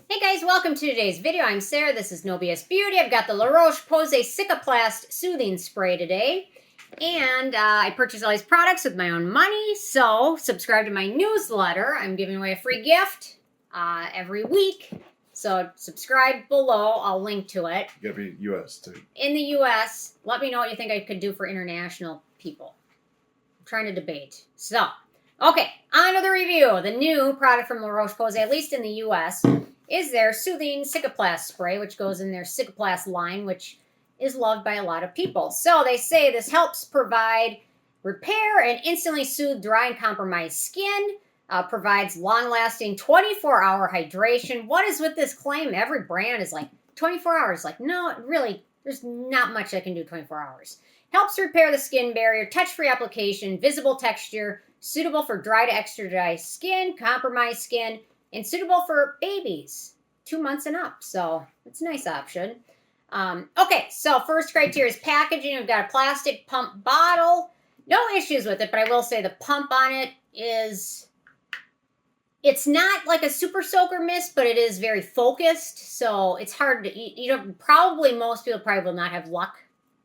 Hey guys, welcome to today's video. I'm Sarah. This is No BS Beauty. I've got the Roche-Posay Cicaplast Soothing Spray today. And I purchased all these products with my own money, so subscribe to my newsletter. I'm giving away a free gift every week. So subscribe below. I'll link to it. You gotta be U.S. too. In the U.S., let me know what you think I could do for international people. I'm trying to debate. So, okay, on to the review. The new product from Roche-Posay, at least in the U.S., is their Soothing Cicaplast spray, which goes in their Cicaplast line, which is loved by a lot of people. So they say this helps provide repair and instantly soothe dry and compromised skin, provides long-lasting 24-hour hydration. What is with this claim? Every brand is like 24 hours. Like, no, really, there's not much that can do 24 hours. Helps repair the skin barrier, touch-free application, visible texture, suitable for dry to extra dry skin, compromised skin, and suitable for babies 2 months and up. So it's a nice option. Okay, so first criteria is packaging. We've got a plastic pump bottle. No issues with it, but I will say the pump on it is, it's not like a super soaker mist, but it is very focused. So it's hard to eat. You know, probably most people probably will not have luck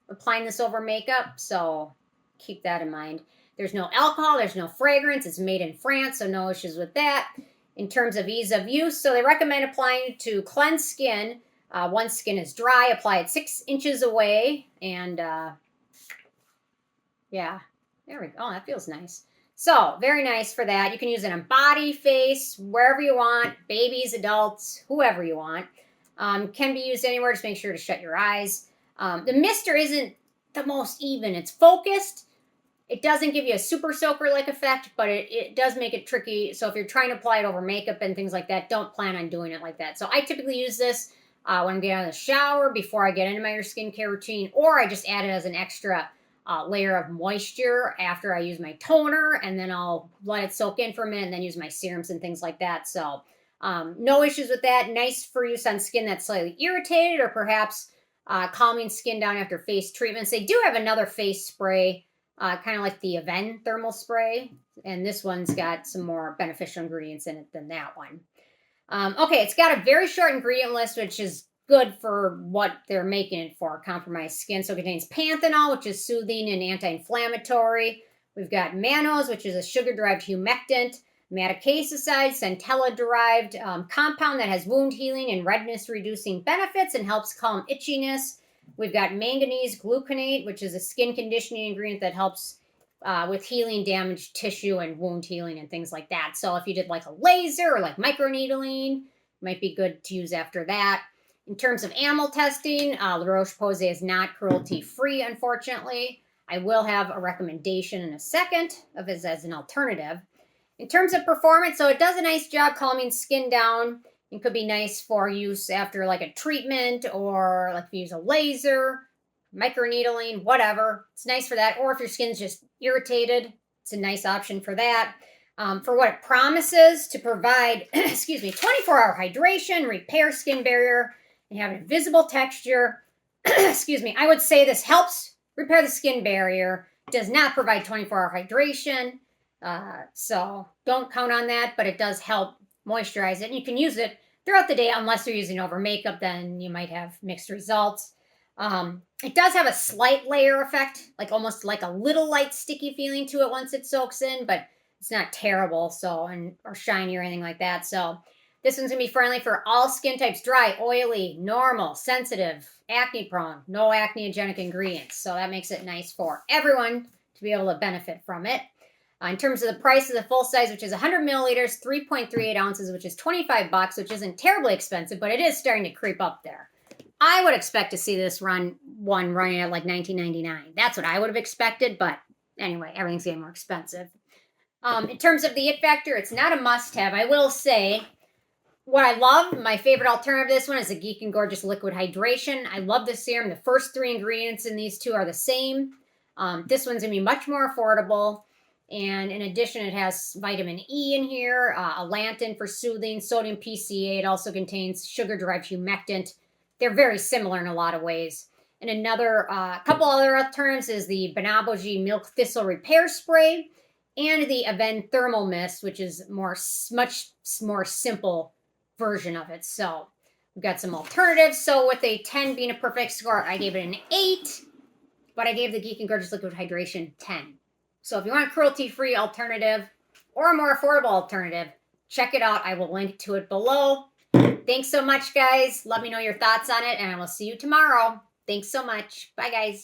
applying this over makeup. So keep that in mind. There's no alcohol. There's no fragrance. It's made in France, so no issues with that. In terms of ease of use, so they recommend applying to cleansed skin. Once skin is dry, apply it 6 inches away. And yeah, there we go. Oh, that feels nice. So very nice for that. You can use it on body, face, wherever you want, babies, adults, whoever you want. Can be used anywhere. Just make sure to shut your eyes. The mister isn't the most even. It's focused. It doesn't give you a super soaker-like effect, but it does make it tricky. So if you're trying to apply it over makeup and things like that, don't plan on doing it like that. So I typically use this when I'm getting out of the shower, before I get into my skincare routine, or I just add it as an extra layer of moisture after I use my toner, and then I'll let it soak in for a minute and then use my serums and things like that. So no issues with that. Nice for use on skin that's slightly irritated or perhaps calming skin down after face treatments. They do have another face spray, kind of like the Aven thermal spray, and this one's got some more beneficial ingredients in it than that one. Okay, it's got a very short ingredient list, which is good for what they're making it for, compromised skin. So it contains Panthenol, which is soothing and anti-inflammatory. We've got Mannose, which is a sugar-derived humectant. Madecassoside, centella-derived compound that has wound healing and redness-reducing benefits and helps calm itchiness. We've got Manganese Gluconate, which is a skin conditioning ingredient that helps with healing damaged tissue and wound healing and things like that. So if you did like a laser or like microneedling, might be good to use after that. In terms of animal testing, the Roche-Posay is not cruelty-free, unfortunately. I will have a recommendation in a second of it as an alternative. In terms of performance, so it does a nice job calming skin down. It could be nice for use after like a treatment, or like if you use a laser, microneedling, whatever. It's nice for that. Or if your skin's just irritated, it's a nice option for that. For what it promises to provide, 24-hour hydration, repair skin barrier, and have a visible texture. I would say this helps repair the skin barrier. Does not provide 24-hour hydration. So don't count on that, but it does help moisturize it. And you can use it throughout the day, unless you're using over makeup, then you might have mixed results. It does have a slight layer effect, like almost like a little light sticky feeling to it once it soaks in, but it's not terrible, or shiny or anything like that. So this one's gonna be friendly for all skin types: dry, oily, normal, sensitive, acne prone, no acneogenic ingredients. So that makes it nice for everyone to be able to benefit from it. In terms of the price of the full size, which is 100 milliliters, 3.38 ounces, which is $25, which isn't terribly expensive, but it is starting to creep up there. I would expect to see this running at like $19.99. That's what I would have expected, but anyway, everything's getting more expensive. In terms of the it factor, it's not a must-have. I will say, what I love, my favorite alternative to this one is the Geek and Gorgeous Liquid Hydration. I love this serum. The first 3 ingredients in these two are the same. This one's going to be much more affordable. And in addition, it has vitamin E in here, allantoin for soothing, sodium PCA. It also contains sugar-derived humectant. They're very similar in a lot of ways. And another couple other alternatives is the Bonaboji Milk Thistle Repair Spray and the Aven Thermal Mist, which is much more simple version of it. So we've got some alternatives. So with a 10 being a perfect score, I gave it an 8, but I gave the Geek and Gorgeous Liquid Hydration 10. So if you want a cruelty-free alternative or a more affordable alternative, check it out. I will link to it below. Thanks so much, guys. Let me know your thoughts on it, and I will see you tomorrow. Thanks so much. Bye, guys.